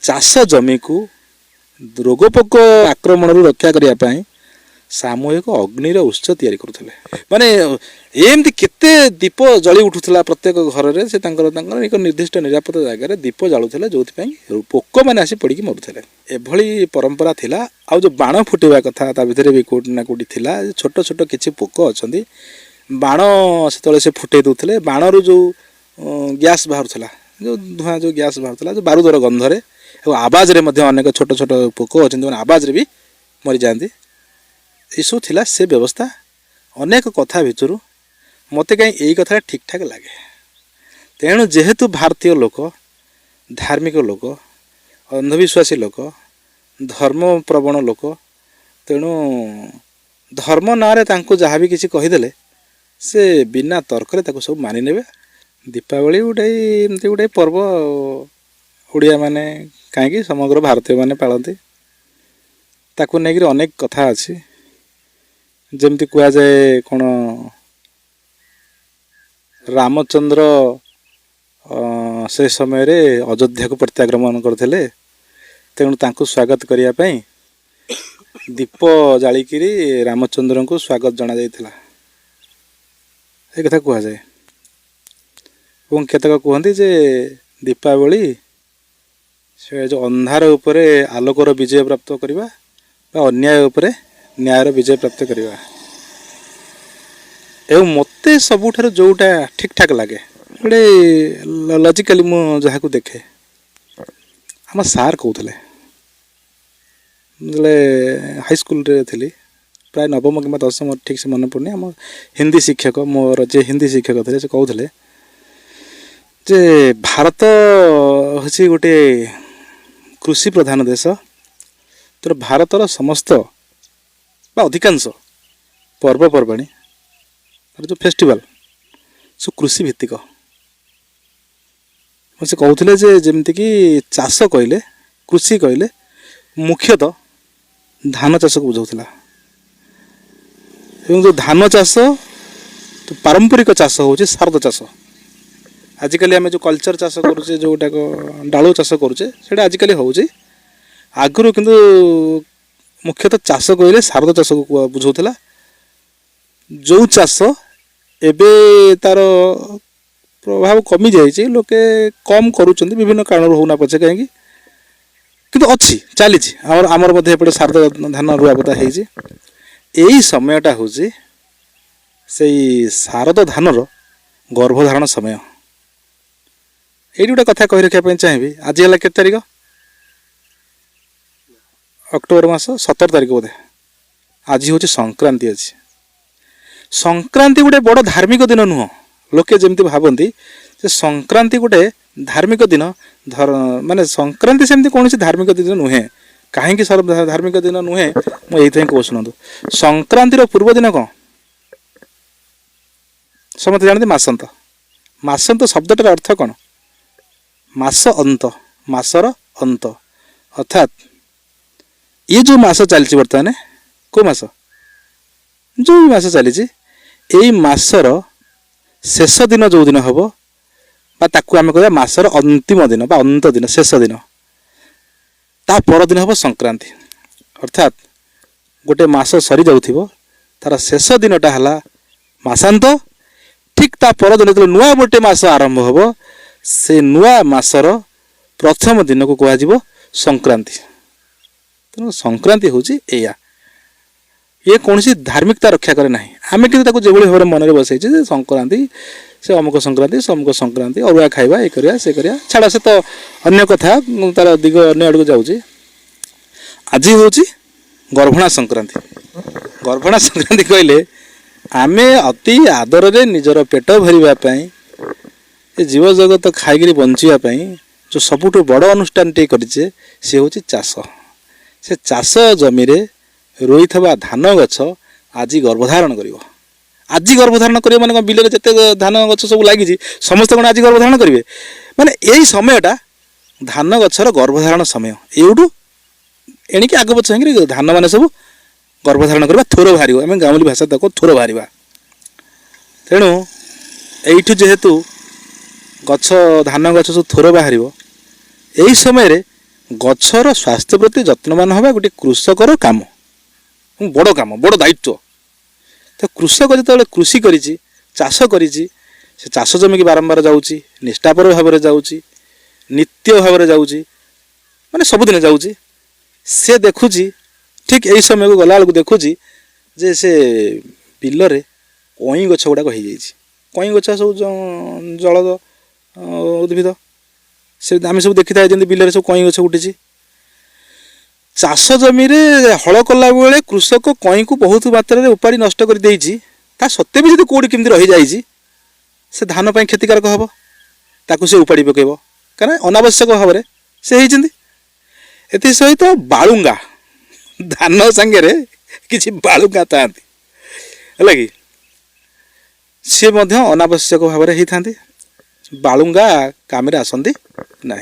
चाष जमी को रोगपोक आक्रमण रक्षा करने सामूहिक अग्निर उत्स तैयारी करुले माने एमती केते दीप जली उठुला प्रत्येक घर में से एक निर्दिष्ट निरापद जगह दीप जालुले जो पोक मैंने आसी पड़ी मरुले एभली परंपरा थिला आ जो बाण फुटेवा कथा ता भितर भी कोटी ना कोटी थिला छोट छोट किछि पोक अच्छा बाण से से फुटे दूसरे बाणर जो गैस बाहर जो धुआं जो गैस बाहर जो बारूदर गंधरे आवाज रे अनेक छोट छोट पोक अच्छा आवाज भी मरी जाती यू थिला से व्यवस्था अनेक कथा भितर मत कहीं यही कथा ठीक ठाक लगे तेणु जेहेतु भारतीय लोक धार्मिक लोक अंधविश्वासी लोक धर्म प्रवण लोक तेणु धर्म ना जहाँ भी किसी कहीदे से बिना तर्क सब मानिने दीपावली गोटे एमती गोटे पर्व ओडिया माने कहीं समग्र भारतीय माने पालती ताकू नहीं अनेक कथा अच्छी जमती कह जाए कौन रामचंद्र से समय रे अयोध्या को प्रत्याक्रमण करते तेणु तांको स्वागत करने दीप जालिकी रामचंद्र को स्वागत जना जाइथिला ए कथा कह जाए और केतक कहते जे दीपावली से जो अंधार उपरे आलोकर विजय प्राप्त करवा अन्याय उपरे न्यायर विजय प्राप्त करवा एवं मत सबुठार जोटा ठीक ठाक लगे गोटे लॉजिकली मु जहाँ को देखे आम सार कहते हाई स्कूल रे थी प्राय नवम कि दशम ठीक से मन पड़नी आम हिंदी शिक्षक मोर जे हिंदी शिक्षक थे से कहते जे भारत हूँ गोटे कृषि प्रधान देश तो भारतर समस्त अधिकांश पर्वपर्वाणी जो फेस्टिवल सब कृषि भित्तिक से कहते जे जमती कि चाष कहले कृषि कहले मुख्यतः धान चाष को बुझाऊला जो धान चाष तो पारंपरिक चाष हूँ शारद चाष आजिकल आम जो कल्चर चाष करुचे जोटा डालू चाष करुचे से आजिकल हूँ आगु किंतु मुख्यतः चाष कहले शारद चाष को बुझाऊला जो चाष एबे तार प्रभाव कमी जाइए लोके कम करुँच विभिन्न कारण होना पछे कहीं किंतु अच्छी चली आमर मध्य शारद धान रुआपता यही समयटा हूँ से शारद धानर गर्भधारण समय ये गोटे कथा कही रखापी चाहिए आज है के तारीख अक्टोबर मास 17 तारीख बोधे आज हूँ संक्रांति अच्छी संक्रांति गोटे बड़ धार्मिक दिन नुह लोके जमती भावती संक्रांति गोटे धार्मिक दिन माने संक्रांति सेमती कौन धार्मिक दिन नुहे कहीं धार्मिक दिन नुहे मुझे कह शुणु संक्रांतिर पूर्व दिन कौन समस्त जानते मासंत मासंत शब्दटार अर्थ कौन मास अंत मासर अंत अर्थात ये जो मास चलती बर्तमान को मास जो भी मास चली यही मासर शेष दिन जो दिन हम ताकू आम कह मासर अंतिम दिन बा अंत दिन शेष दिन ता पर दिन हम संक्रांति अर्थात गोटे मास सरी जाऊ तार शेष दिनटा है मासांत ठीक ता पर दिन जो नुआ गोटे मास आरंभ हम से नुआ मासर प्रथम दिन को कह संक्रांति तेणु संक्रांति हूँ या ये कौन सी धार्मिकता रक्षा करे ना आम कि जो भाव में मन में बसई संक्रांति से अमुक संक्रांति समुक संक्रांति अरुआ खाइबा ये करिया से करिया छाड़ा से तो अन्य कथा तार दिग अन्य आड़ को जाऊँगी आज हूँ गर्भणा संक्रांति गर्भणा संक्रांति कहले आमे अति आदर रे निजर पेट भरवाई जीव जगत खाई बंचापी जो सबुठ बड़ अनुष्ठान टे करें सी हूँ चाष से चाष जमी रोई धान गछ आज गर्भधारण कर आज गर्भधारण कर माने बिल जिते धान गछ सब लगी समस्त कौन आज गर्भधारण करेंगे माने यही समयटा धान गछर गर्भधारण समय एवटू एणिकी आग पछे धान मान सब गर्भधारण करवा थोर बाहर आम गाँवली भाषा तक थोर बाहर तेणु यू जेहेतु गछ धान गछ सब थोर बाहर यही समय गछर स्वास्थ्य प्रति यत्नवान हवा गोटे कृषकर काम, बड़ काम, बड़ दायित्व। तो कृषक जो कृषि करिछि, चाष करिछि, से चाष जमी की बारंबार जाउछि, निष्ठापर भाव में जाउछि, नित्य भाव में जाउछि, माने सबुदिन जाउछि। से देखुछि ठीक यही समय को गला बेलू देखुछि जे से बिलरे कई गछ गुड़ाक हो जाइछि। कई गछ सब जलद उद्भिद से आम सब देखी था जमी बिलरे सब कई गछ उठी। चाष जमी हल कला बेले कृषक कई को बहुत मात्रा उपाड़ी नष्ट कर देइछि, ता सत्वे भी जब कौटी केमती रही जाइछि से धान पर क्षतिकारक हम, ताकू से उपाड़ी पकेब कारण अनावश्यक भाव में से होती। एथि सहित बालुंगा धान सांगे किसी बालुंगा था कि सी अनावश्यक भाव में होता। बालुंगा काम आसती ना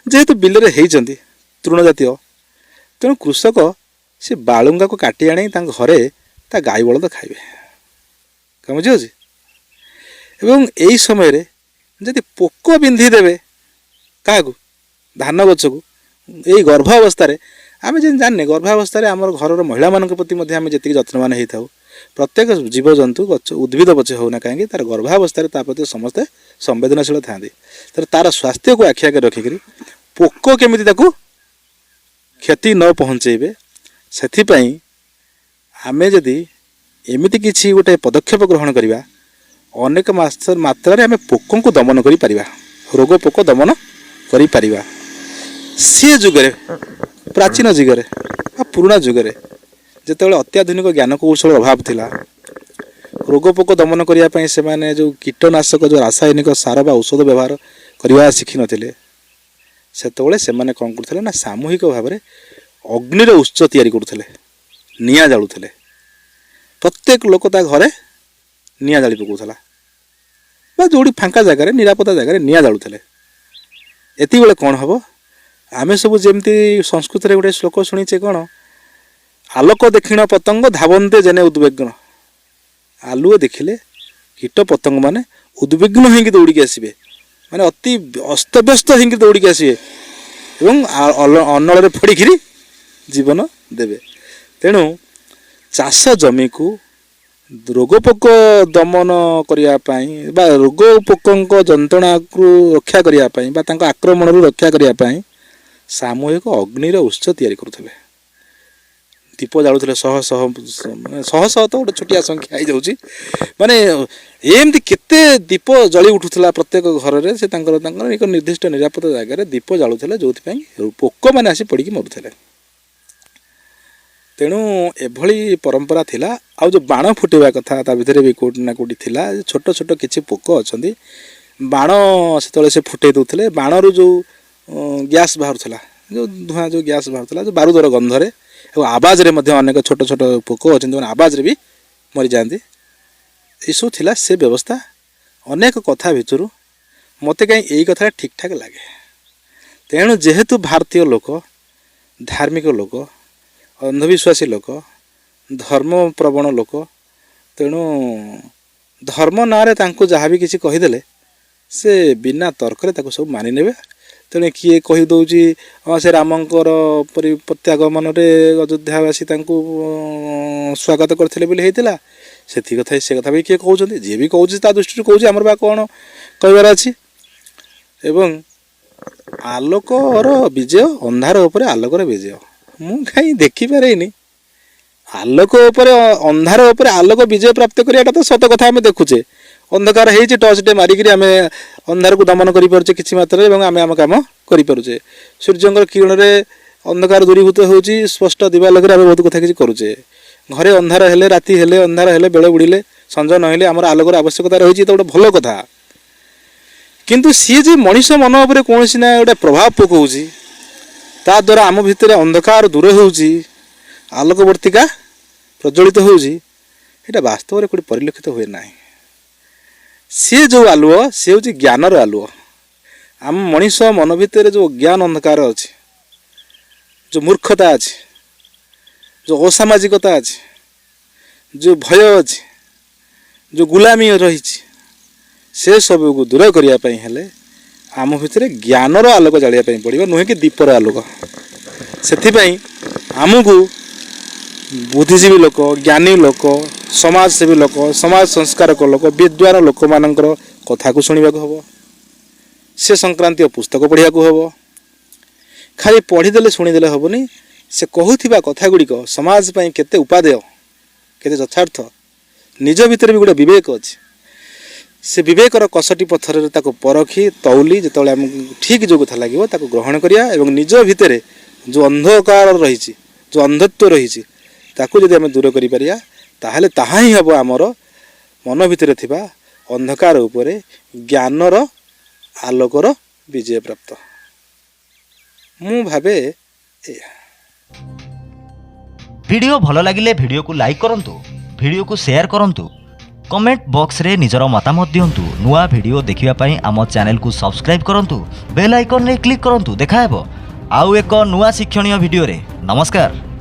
जेहेतु बिलरे होती तृण जातीय, तेणु कृषक से बालुंगा को काटी आनी घरे ता गाई बलद खाइबे कम बुझे। एवं यही समय जदि पोक बिंधी देवे क्या धान गछ को यही गर्भावस्था आम जेन जाने गर्भावस्था आम घर महिला मान प्रति आम जी यत्नवान होता प्रत्येक जीवजंतु गच उद्भिद पचे होना कहीं तार गर्भावस्था प्रति समस्ते संवेदनशील था। तार स्वास्थ्य को आखि आगे रखिक पोक केमी क्षति न पहुँचेबे से आमे जदि एमिति किछि गोटे पदक्षेप ग्रहण करिबा अनेक मात्रा आम पोकों को दमन करि परिबा, रोग पोक दमन करि परिबा। सी जुगरे प्राचीन जुगरे पुराना जुगरे जेतेबेले अत्याधुनिक ज्ञान कौशल अभाव थिला, रोग पोक दमन करने से माने जो कीटनाशक जो रासायनिक सार बा औषध व्यवहार करवा शिखि नथिले, सेतेबेले से माने कौन करथिले ना सामूहिक भाव में अग्निर उत्स तैयारी करुथिले, निआं जालुथिले। प्रत्येक लोक ता घरे निआं जाली पकाउथला बा जोड़ी फांका जगार निरापत्ता जगार निआं जालुथिले। एति बेले कौन हम आमे सब जेमती संस्कृत रे गोटे श्लोक शुणीचे कौन आलोक दक्षिण पतंग धावन्ते जेने उद्विग्न। आलुए देखिले कीट पतंग माने उद्विग्न होंगे दौड़ी आसबे, माने अति अस्तव्यस्त होंगे दौड़ी आसबे एवं अन्नल फोड़िकी जीवन देवे। तेणु चाष जमी को रोगपोक दमन करने बा रोगपोकों जंत्रणा को रक्षा करने आक्रमण रक्षा करने सामूहिक अग्निर उत्स तैयारी करुथिले। दीप जालुथिले शह शह शह शह तो गोटे छोटिया संख्या हो जाउची, माने एमती केते दीप जली उठुला प्रत्येक घर में से एक निर्दिष्ट निरापत्ता जगह दीप जालुथिले जो पोक मैंने आसी पड़ी मरुथिले। तेणु एभली परंपरा थिला। आ जो बाण फुटेबा कथा ता भितर भी कोटी ना कोटी थिला। छोट छोट किछि पोक अछंती बाण सेतले से फुटे दउथिले। बाणरू जो गैस बाहरुला, जो धुआं जो गैस बाहरुला, जो बारूदर गंधरे आवाज रे मध्य अनेक छोट छोट पोक अछंती आवाज रे भी मरि जांती। इसु थिला से व्यवस्था। अनेक कथा भितरु मते कहीं यही कथा ठीक ठाक लगे। तेणु जेहेतु भारतीय लोक धार्मिक लोक अंधविश्वासी लोक धर्म प्रवण लोक, तेणु धर्म ना जहाँ भी किसी कहीदे से बिना तर्क सब मानि नेबे। तेणु किए कहीदे हाँ से रामंकर प्रत्यागमन अयोध्यावासी स्वागत करते होता से कथा से कथा भी किए कहते जी भी कौन दृष्टि कौन आमर बा कौन कहबार अच्छी। एवं आलोकर विजय अंधार उपर आलोकर विजय मु कहीं देखिपारे। आलोक उपर अंधार उपर आलोक विजय प्राप्त कराटा तो सत कथा आम देखुचे। अंधकार होती टर्च टे मारिक आम अंधार को दमन करें किसी मात्रा आम आम कम करें। सूर्य किरण में अंधकार दूरीभूत होची, स्पष्ट दिवालोक आम बहुत कथा किसी करुचे। घरे अंधार हेले राति हेले अंधार हेले बेले बुड़िले संज नहले आमर आलोकर आवश्यकता रही तो गोटे भल कथा। किंतु सी जे मनीष मन उपर कौन ना गोटे प्रभाव पकाउची ता द्वारा आम भितर अंधकार दूर होउची, आलोकवर्तिका प्रज्वलित होउची, एटा वास्तव में कोई परिलक्षित हुए ना। सी जो आलुओ सी हूँ ज्ञानर आलुओ। आम मनीष मन भितर जो ज्ञान अंधकार अच्छी, जो मूर्खता अच्छी, जो असामाजिकता अच्छी, जो भय अच्छी, जो गुलामी रही से सब को दूर करने हेले आम भितर ज्ञानर आलोक जालिया पड़ो नुहे कि दीपर आलोक से आमको बुद्धिजीवी लोक ज्ञानी लोक समाजसेवी लोक समाज संस्कारक लोक विद्वान लोक मानकर कथा को शुणा हम से संक्रांतीय पुस्तक पढ़ा हम खाली पढ़ीदे शुणीदे हेनी से कहूबा कथा गुड़िक समाज पर केते उपादेय केते यथार्थ निज भितर भी गोटे विवेक अच्छे से विवेकर कसटी पत्थर परखी तौली जो ठीक जो कथा लगे ग्रहण करिया एवं निज भितर जो अंधकार रही जो अंधत्व रही ताकू जदि आम दूर करिया ताहले ताहा ही हम आमर मन भितर थिबा अंधकार उपरे ज्ञानर आलोकर विजय प्राप्त मु भावे वीडियो भल लगिले वीडियो को लाइक करंतु वीडियो को शेयर करंतु कमेंट बॉक्स रे निजर मतामत दियंतु नुआ वीडियो देखिबा पई आम चैनल को सब्सक्राइब करंतु बेल आइकन रे क्लिक करंतु देखाहेबो आउ एक नुआ शिक्षणीय वीडियो रे नमस्कार।